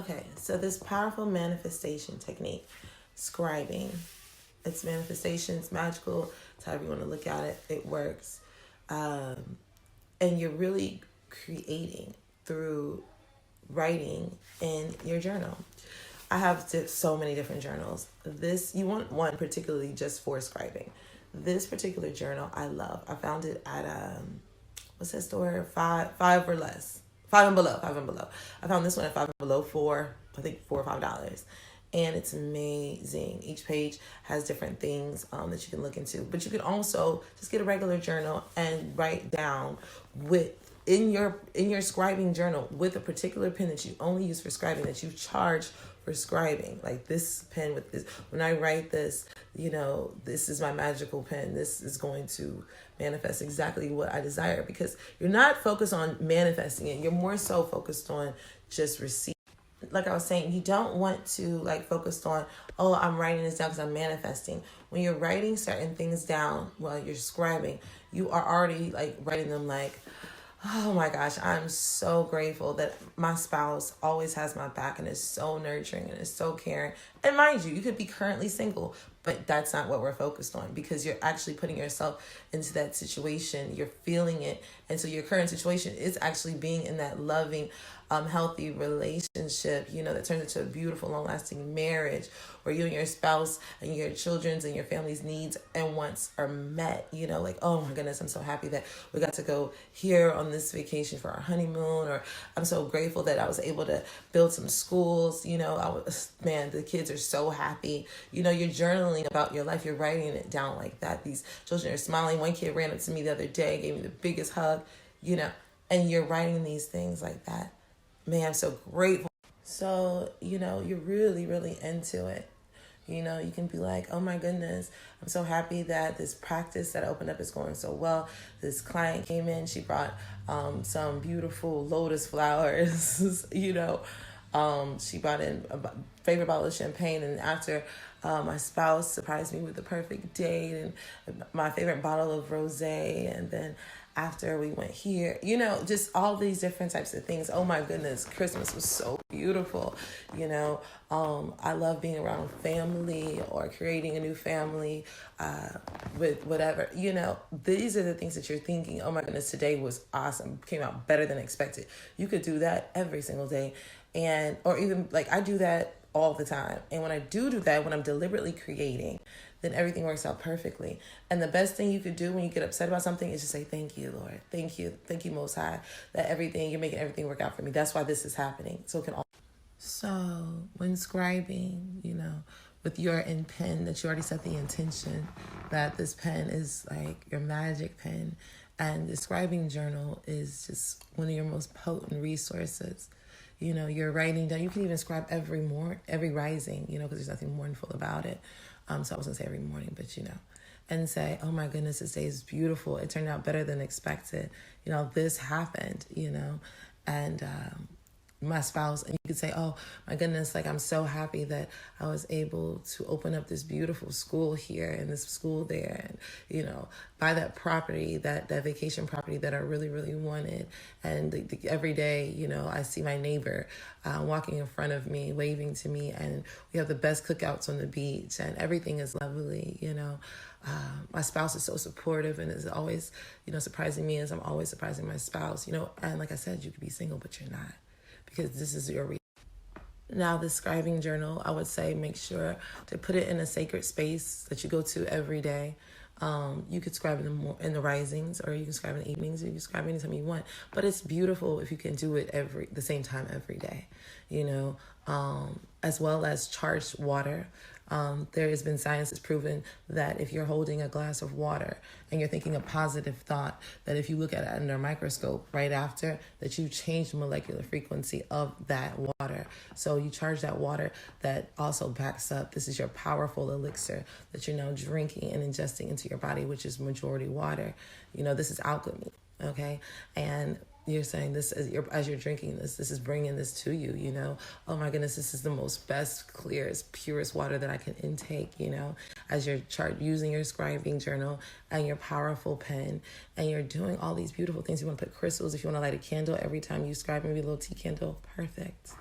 Okay, so this powerful manifestation technique, scribing, it's manifestation, it's magical, it's however you want to look at it, it works. Um, and you're really creating through writing in your journal. I have so many different journals. This, you want one particularly just for scribing. This particular journal I love. I found it at what's that store? Five or less. Five and below. I found this one at Five and Below for I think $4 or $5, and it's amazing. Each page has different things that you can look into, but you can also just get a regular journal and write down with in your scribing journal with a particular pen that you only use for scribing, that you charge for scribing. Like this pen with this, when I write this, this is my magical pen. This is going to manifest exactly what I desire, because you're not focused on manifesting it. You're more so focused on just receiving. Like I was saying, you don't want to focus on, oh, I'm writing this down because I'm manifesting. When you're writing certain things down while you're scribing, you are already writing them oh my gosh, I'm so grateful that my spouse always has my back and is so nurturing and is so caring. And mind you, you could be currently single, but that's not what we're focused on, because you're actually putting yourself into that situation. You're feeling it. And so your current situation is actually being in that loving, healthy relationship, that turns into a beautiful, long-lasting marriage where you and your spouse and your children's and your family's needs and wants are met. Oh my goodness, I'm so happy that we got to go here on this vacation for our honeymoon, or I'm so grateful that I was able to build some schools. The kids are so happy. You're journaling about your life. You're writing it down like that. These children are smiling. One kid ran up to me the other day, gave me the biggest hug, and you're writing these things like that. Man, I'm so grateful. So, you're really, really into it. You can be like, oh my goodness, I'm so happy that this practice that I opened up is going so well. This client came in, she brought some beautiful lotus flowers, she brought in a favorite bottle of champagne, and after my spouse surprised me with the perfect date and my favorite bottle of rosé, and then after we went here, just all these different types of things. Oh my goodness, Christmas was so beautiful. I love being around family or creating a new family with whatever. These are the things that you're thinking, oh my goodness, today was awesome, came out better than expected. You could do that every single day. Or even I do that all the time. And when I do that, when I'm deliberately creating, then everything works out perfectly. And the best thing you could do when you get upset about something is just say, thank you, Lord. Thank you, Most High, that you're making everything work out for me. That's why this is happening. So when scribing, with your pen, that you already set the intention that this pen is your magic pen, and the scribing journal is just one of your most potent resources. You're writing down. You can even scribe every rising, because there's nothing mournful about it. So I was going to say every morning, but and say, oh my goodness, this day is beautiful. It turned out better than expected. This happened, and my spouse, and you could say, oh my goodness, I'm so happy that I was able to open up this beautiful school here and this school there, and buy that property, that vacation property that I really, really wanted. And every day, I see my neighbor walking in front of me, waving to me, and we have the best cookouts on the beach, and everything is lovely. My spouse is so supportive and is always, surprising me as I'm always surprising my spouse. And like I said, you could be single, but you're not, because this is your Now, the scribing journal, I would say make sure to put it in a sacred space that you go to every day. You could scribe in the risings, or you can scribe in the evenings, or you can scribe anytime you want. But it's beautiful if you can do it the same time every day, as well as charged water. There has been science that's proven that if you're holding a glass of water and you're thinking a positive thought, that if you look at it under a microscope right after, that you change the molecular frequency of that water. So you charge that water, that also backs up. This is your powerful elixir that you're now drinking and ingesting into your body, which is majority water. This is alchemy, okay? And you're saying this as you're drinking this is bringing this to you, oh my goodness, this is the most best, clearest, purest water that I can intake, as you're using your scribing journal and your powerful pen, and you're doing all these beautiful things. You want to put crystals, if you want to light a candle every time you scribe, maybe a little tea candle, perfect.